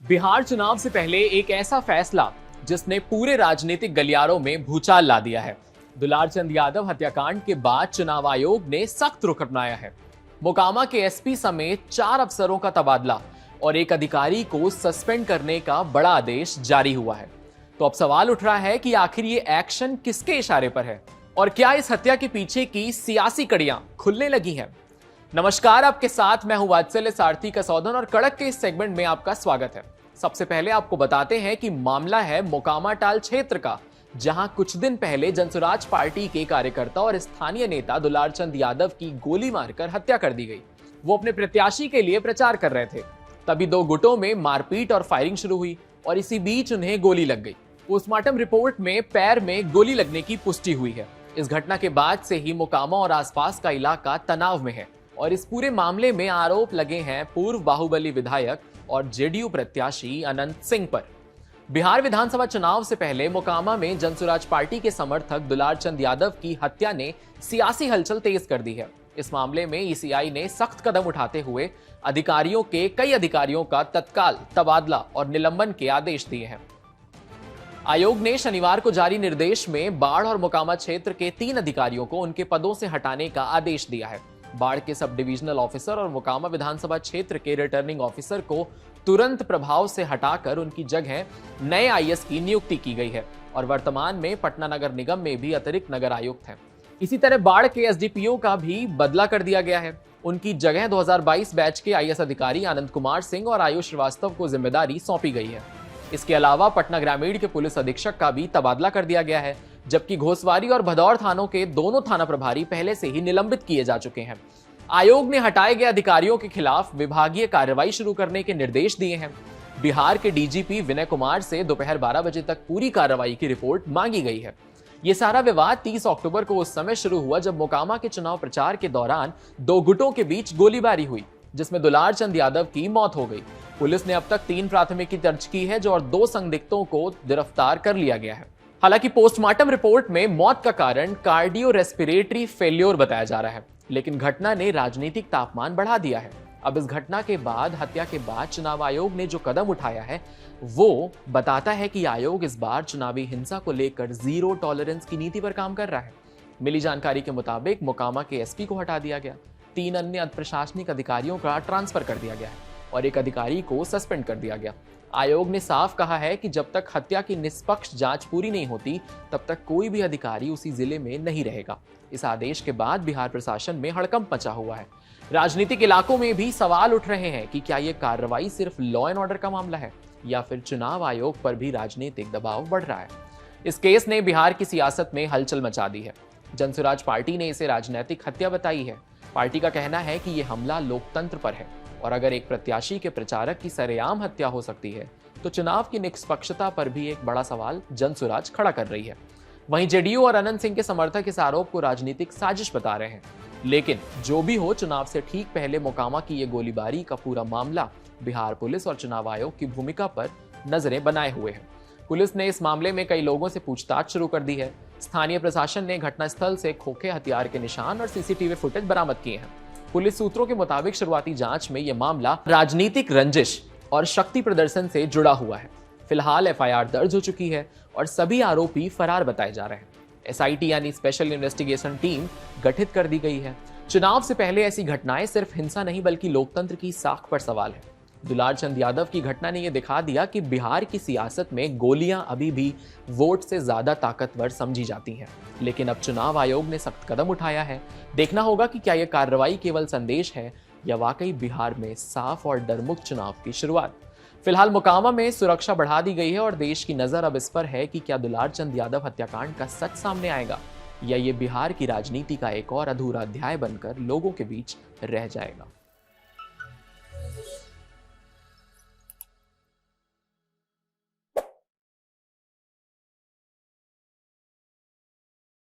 बिहार चुनाव से पहले एक ऐसा फैसला जिसने पूरे राजनीतिक गलियारों में भूचाल ला दिया है। दुलारचंद यादव हत्याकांड के बाद चुनाव आयोग ने सख्त रुख अपनाया है। मोकामा के एसपी समेत 4 अफसरों का तबादला और एक अधिकारी को सस्पेंड करने का बड़ा आदेश जारी हुआ है। तो अब सवाल उठ रहा है कि आखिर ये एक्शन किसके इशारे पर है और क्या इस हत्या के पीछे की सियासी कड़ियां खुलने लगी हैं। नमस्कार, आपके साथ मैं हूं वात्सल्य सारथी कसौदन और कड़क के इस सेगमेंट में आपका स्वागत है। सबसे पहले आपको बताते हैं कि मामला है मोकामा टाल क्षेत्र का, जहां कुछ दिन पहले जनसुराज पार्टी के कार्यकर्ता और स्थानीय नेता दुलारचंद यादव की गोली मारकर हत्या कर दी गई। वो अपने प्रत्याशी के लिए प्रचार कर रहे थे, तभी 2 गुटों में मारपीट और फायरिंग शुरू हुई और इसी बीच उन्हें गोली लग गई। पोस्टमार्टम रिपोर्ट में पैर में गोली लगने की पुष्टि हुई है। इस घटना के बाद से ही मोकामा और आसपास का इलाका तनाव में है और इस पूरे मामले में आरोप लगे हैं पूर्व बाहुबली विधायक और जेडीयू प्रत्याशी अनंत सिंह पर। बिहार विधानसभा चुनाव से पहले मोकामा में जनसुराज पार्टी के समर्थक दुलारचंद यादव की हत्या ने सियासी हलचल तेज कर दी है। इस मामले में ईसीआई ने सख्त कदम उठाते हुए कई अधिकारियों का तत्काल तबादला और निलंबन के आदेश दिए हैं। आयोग ने शनिवार को जारी निर्देश में बाढ़ और मोकामा क्षेत्र के 3 अधिकारियों को उनके पदों से हटाने का आदेश दिया है। बाढ़ के सब डिविजनल ऑफिसर और मोकामा विधानसभा क्षेत्र के रिटर्निंग ऑफिसर को तुरंत प्रभाव से हटाकर उनकी जगह नए आईएएस की नियुक्ति की गई है और वर्तमान में पटना नगर निगम में भी अतिरिक्त नगर आयुक्त हैं। इसी तरह बाढ़ के एसडीपीओ का भी बदला कर दिया गया है। उनकी जगह 2022 बैच के आईएएस अधिकारी आनंद कुमार सिंह और आयुष श्रीवास्तव को जिम्मेदारी सौंपी गई है। इसके अलावा पटना ग्रामीण के पुलिस अधीक्षक का भी तबादला कर दिया गया है, जबकि घोसवारी और भदौर थानों के दोनों थाना प्रभारी पहले से ही निलंबित किए जा चुके हैं। आयोग ने हटाए गए अधिकारियों के खिलाफ विभागीय कार्रवाई शुरू करने के निर्देश दिए हैं। बिहार के डीजीपी विनय कुमार से दोपहर 12 बजे तक पूरी कार्रवाई की रिपोर्ट मांगी गई है। यह सारा विवाद 30 अक्टूबर को उस समय शुरू हुआ जब मोकामा के चुनाव प्रचार के दौरान 2 गुटों के बीच गोलीबारी हुई, जिसमें दुलारचंद यादव की मौत हो गई। पुलिस ने अब तक 3 प्राथमिकी दर्ज की है और 2 संदिग्धों को गिरफ्तार कर लिया गया है। हालांकि पोस्टमार्टम रिपोर्ट में मौत का कारण कार्डियो रेस्पिरेटरी फेल्योर बताया जा रहा है, लेकिन घटना ने राजनीतिक तापमान बढ़ा दिया है। अब इस घटना के बाद, हत्या के बाद चुनाव आयोग ने जो कदम उठाया है वो बताता है कि आयोग इस बार चुनावी हिंसा को लेकर 0 टॉलरेंस की नीति पर काम कर रहा है। मिली जानकारी के मुताबिक मोकामा के एसपी को हटा दिया गया, 3 अन्य प्रशासनिक अधिकारियों का ट्रांसफर कर दिया गया है और एक अधिकारी को सस्पेंड कर दिया गया। आयोग ने साफ कहा है कि जब तक हत्या की निष्पक्ष जांच पूरी नहीं होती, तब तक कोई भी अधिकारी उसी जिले में नहीं रहेगा। इस आदेश के बाद बिहार प्रशासन में हड़कंप मचा हुआ है। राजनीतिक इलाकों में भी सवाल उठ रहे हैं कि क्या यह कार्रवाई सिर्फ लॉ एंड ऑर्डर का मामला है या फिर चुनाव आयोग पर भी राजनीतिक दबाव बढ़ रहा है। इस केस ने बिहार की सियासत में हलचल मचा दी है। जनसुराज पार्टी ने इसे राजनीतिक हत्या बताई है। पार्टी का कहना है कि यह हमला लोकतंत्र पर है और अगर एक प्रत्याशी के प्रचारक की सरेआम हत्या हो सकती है तो चुनाव की निष्पक्षता पर भी एक बड़ा सवाल जनसुराज खड़ा कर रही है। वहीं जेडीयू और अनंत सिंह के समर्थक इस आरोप को राजनीतिक साजिश बता रहे हैं। लेकिन जो भी हो, चुनाव से ठीक पहले मोकामा की यह गोलीबारी का पूरा मामला बिहार पुलिस और चुनाव आयोग की भूमिका पर नजरें बनाए हुए है। पुलिस ने इस मामले में कई लोगों से पूछताछ शुरू कर दी है। स्थानीय प्रशासन ने घटनास्थल से खोखे हथियार के निशान और सीसीटीवी फुटेज बरामद किए हैं। पुलिस सूत्रों के मुताबिक शुरुआती जांच में यह मामला राजनीतिक रंजिश और शक्ति प्रदर्शन से जुड़ा हुआ है। फिलहाल एफआईआर दर्ज हो चुकी है और सभी आरोपी फरार बताए जा रहे हैं। एसआईटी यानी स्पेशल इन्वेस्टिगेशन टीम गठित कर दी गई है। चुनाव से पहले ऐसी घटनाएं सिर्फ हिंसा नहीं बल्कि लोकतंत्र की साख पर सवाल है। दुलारचंद यादव की घटना ने यह दिखा दिया कि बिहार की सियासत में गोलियां अभी भी वोट से ज्यादा ताकतवर समझी जाती हैं। लेकिन अब चुनाव आयोग ने सख्त कदम उठाया है। देखना होगा कि क्या यह कार्रवाई केवल संदेश है या वाकई बिहार में साफ और डरमुक्त चुनाव की शुरुआत। फिलहाल मोकामा में सुरक्षा बढ़ा दी गई है और देश की नजर अब इस पर है कि क्या दुलारचंद यादव हत्याकांड का सच सामने आएगा या ये बिहार की राजनीति का एक और अधूरा अध्याय बनकर लोगों के बीच रह जाएगा।